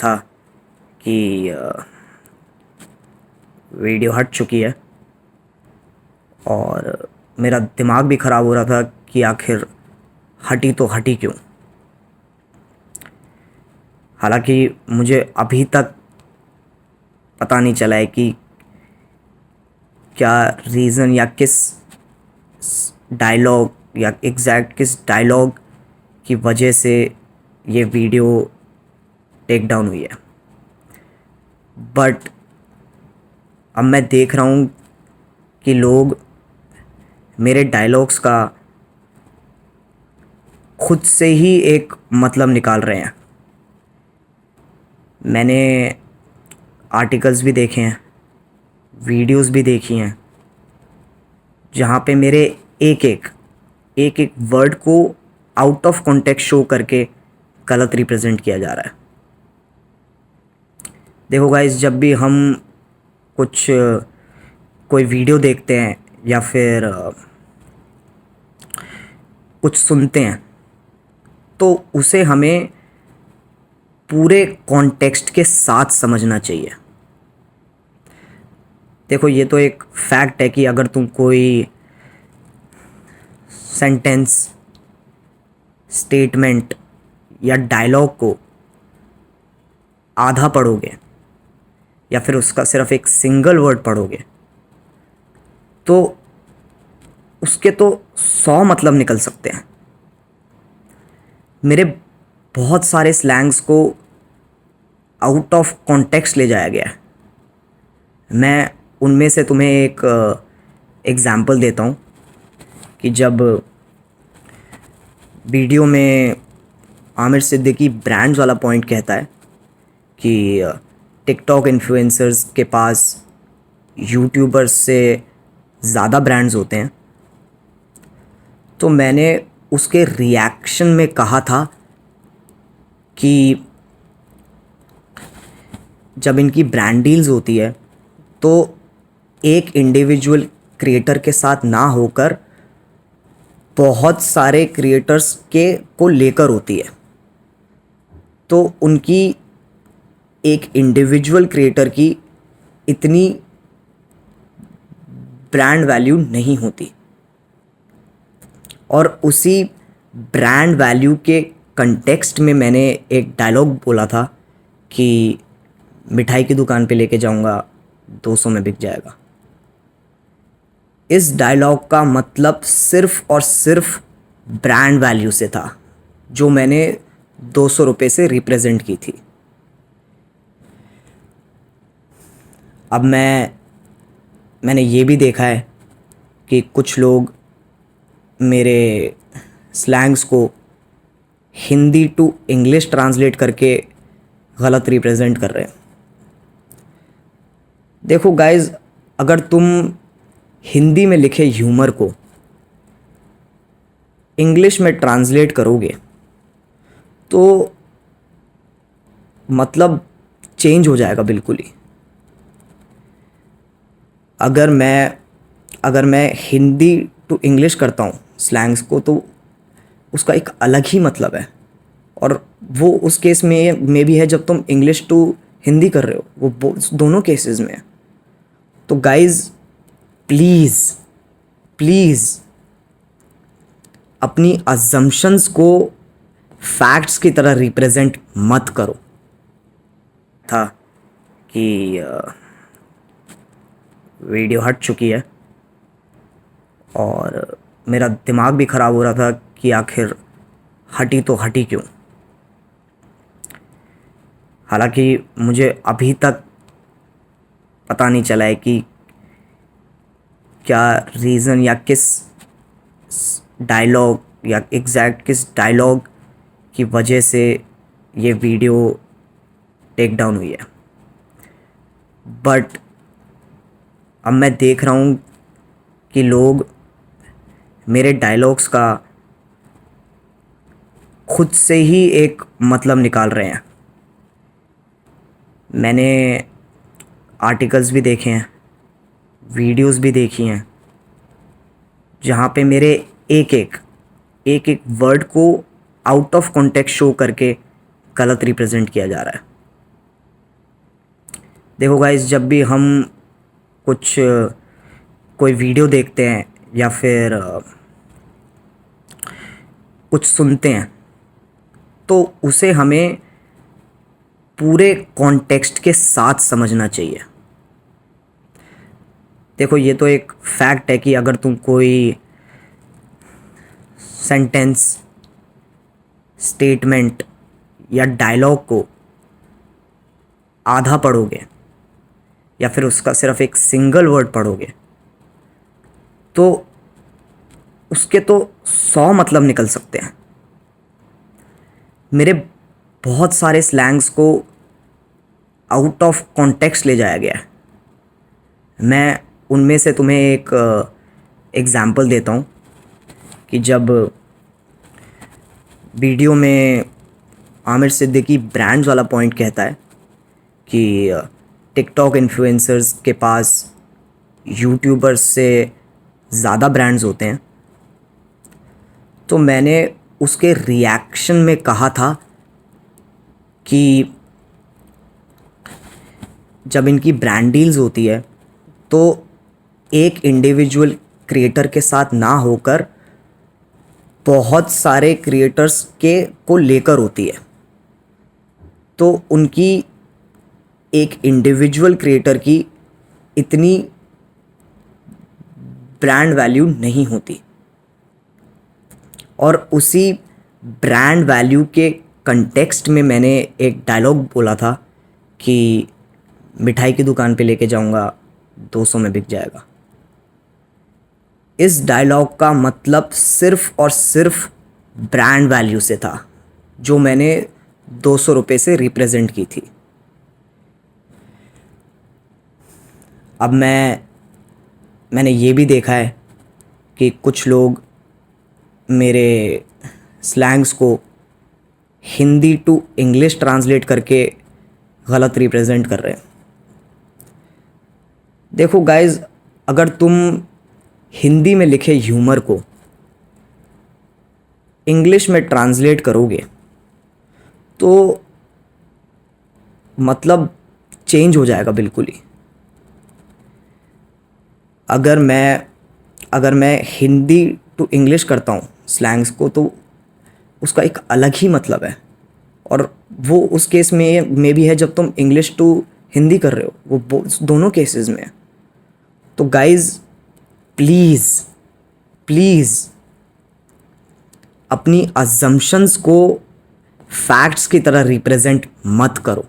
था कि वीडियो हट चुकी है और मेरा दिमाग भी ख़राब हो रहा था कि आखिर हटी तो हटी क्यों। हालांकि मुझे अभी तक पता नहीं चला है कि क्या रीज़न या किस डायलॉग या एग्जैक्ट किस डायलॉग की वजह से ये वीडियो टेक डाउन हुई है। बट अब मैं देख रहा हूँ कि लोग मेरे डायलॉग्स का खुद से ही एक मतलब निकाल रहे हैं। मैंने आर्टिकल्स भी देखे हैं, वीडियोस भी देखी हैं, जहाँ पे मेरे एक वर्ड को आउट ऑफ कॉन्टेक्स्ट शो करके गलत रिप्रेजेंट किया जा रहा है। देखो गाइस, जब भी हम कुछ कोई वीडियो देखते हैं या फिर कुछ सुनते हैं तो उसे हमें पूरे कॉन्टेक्स्ट के साथ समझना चाहिए। देखो, ये तो एक फैक्ट है कि अगर तुम कोई सेंटेंस, स्टेटमेंट या डायलॉग को आधा पढ़ोगे या फिर उसका सिर्फ एक सिंगल वर्ड पढ़ोगे तो उसके तो 100 मतलब निकल सकते हैं। मेरे बहुत सारे स्लैंग्स को आउट ऑफ कॉन्टेक्स्ट ले जाया गया है। मैं उनमें से तुम्हें एक एग्ज़ाम्पल देता हूँ कि जब वीडियो में आमिर सिद्दीकी ब्रांड्स वाला पॉइंट कहता है कि टिकटॉक इन्फ्लुएंसर्स के पास यूट्यूबर्स से ज़्यादा ब्रांड्स होते हैं, तो मैंने उसके रिएक्शन में कहा था कि जब इनकी ब्रांड डील्स होती है तो एक इंडिविजुअल क्रिएटर के साथ ना होकर बहुत सारे क्रिएटर्स के को लेकर होती है, तो उनकी एक इंडिविजुअल क्रिएटर की इतनी ब्रांड वैल्यू नहीं होती। और उसी ब्रांड वैल्यू के कंटेक्स्ट में मैंने एक डायलॉग बोला था कि मिठाई की दुकान पे लेके जाऊंगा 200 में बिक जाएगा। इस डायलॉग का मतलब सिर्फ और सिर्फ ब्रांड वैल्यू से था, जो मैंने 200 रुपये से रिप्रेजेंट की थी। अब मैंने ये भी देखा है कि कुछ लोग मेरे स्लैंग्स को हिंदी टू इंग्लिश ट्रांसलेट करके गलत रिप्रेजेंट कर रहे हैं। देखो गाइस, अगर तुम हिंदी में लिखे ह्यूमर को इंग्लिश में ट्रांसलेट करोगे तो मतलब चेंज हो जाएगा बिल्कुल ही। अगर मैं हिंदी टू इंग्लिश करता हूँ स्लैंग्स को तो उसका एक अलग ही मतलब है, और वो उस केस में भी है जब तुम इंग्लिश टू हिंदी कर रहे हो, वो दोनों केसेस में है। तो गाइज प्लीज़ अपनी अजम्पशंस को फैक्ट्स की तरह रिप्रेजेंट मत करो। था कि वीडियो हट चुकी है और मेरा दिमाग भी ख़राब हो रहा था कि आखिर हटी तो हटी क्यों। हालांकि मुझे अभी तक पता नहीं चला है कि क्या रीज़न या किस डायलॉग या एग्जैक्ट किस डायलॉग की वजह से ये वीडियो टेक डाउन हुई है। बट अब मैं देख रहा हूँ कि लोग मेरे डायलॉग्स का खुद से ही एक मतलब निकाल रहे हैं। मैंने आर्टिकल्स भी देखे हैं, वीडियोस भी देखी हैं, जहाँ पे मेरे एक वर्ड को आउट ऑफ कॉन्टेक्स्ट शो करके गलत रिप्रेजेंट किया जा रहा है। देखो गाइस, जब भी हम कुछ कोई वीडियो देखते हैं या फिर कुछ सुनते हैं, तो उसे हमें पूरे कॉन्टेक्स्ट के साथ समझना चाहिए। देखो, ये तो एक फैक्ट है कि अगर तुम कोई सेंटेंस, स्टेटमेंट या डायलॉग को आधा पढ़ोगे या फिर उसका सिर्फ एक सिंगल वर्ड पढ़ोगे, तो उसके तो 100 मतलब निकल सकते हैं। मेरे बहुत सारे स्लैंग्स को आउट ऑफ कॉन्टेक्स्ट ले जाया गया है। मैं उनमें से तुम्हें एक एग्ज़ाम्पल देता हूँ कि जब वीडियो में आमिर सिद्दीकी ब्रांड्स वाला पॉइंट कहता है कि टिकटॉक इन्फ्लुएंसर्स के पास यूट्यूबर्स से ज़्यादा ब्रांड्स होते हैं, तो मैंने उसके रिएक्शन में कहा था कि जब इनकी ब्रांड डील्स होती है तो एक इंडिविजुअल क्रिएटर के साथ ना होकर बहुत सारे क्रिएटर्स के को लेकर होती है, तो उनकी एक इंडिविजुअल क्रिएटर की इतनी ब्रांड वैल्यू नहीं होती। और उसी ब्रांड वैल्यू के कंटेक्स्ट में मैंने एक डायलॉग बोला था कि मिठाई की दुकान पे लेके जाऊंगा, 200 में बिक जाएगा। इस डायलॉग का मतलब सिर्फ और सिर्फ ब्रांड वैल्यू से था, जो मैंने 200 रुपये से रिप्रेजेंट की थी। अब मैंने ये भी देखा है कि कुछ लोग मेरे स्लैंग्स को हिंदी टू इंग्लिश ट्रांसलेट करके गलत रिप्रेजेंट कर रहे हैं। देखो गाइस, अगर तुम हिंदी में लिखे ह्यूमर को इंग्लिश में ट्रांसलेट करोगे तो मतलब चेंज हो जाएगा बिल्कुल ही। अगर मैं हिंदी टू इंग्लिश करता हूँ स्लैंग्स को, तो उसका एक अलग ही मतलब है, और वो उस केस में भी है जब तुम इंग्लिश टू हिंदी कर रहे हो, वो दोनों केसेस में है। तो गाइज, प्लीज़ अपनी अजम्पशंस को फैक्ट्स की तरह रिप्रेजेंट मत करो।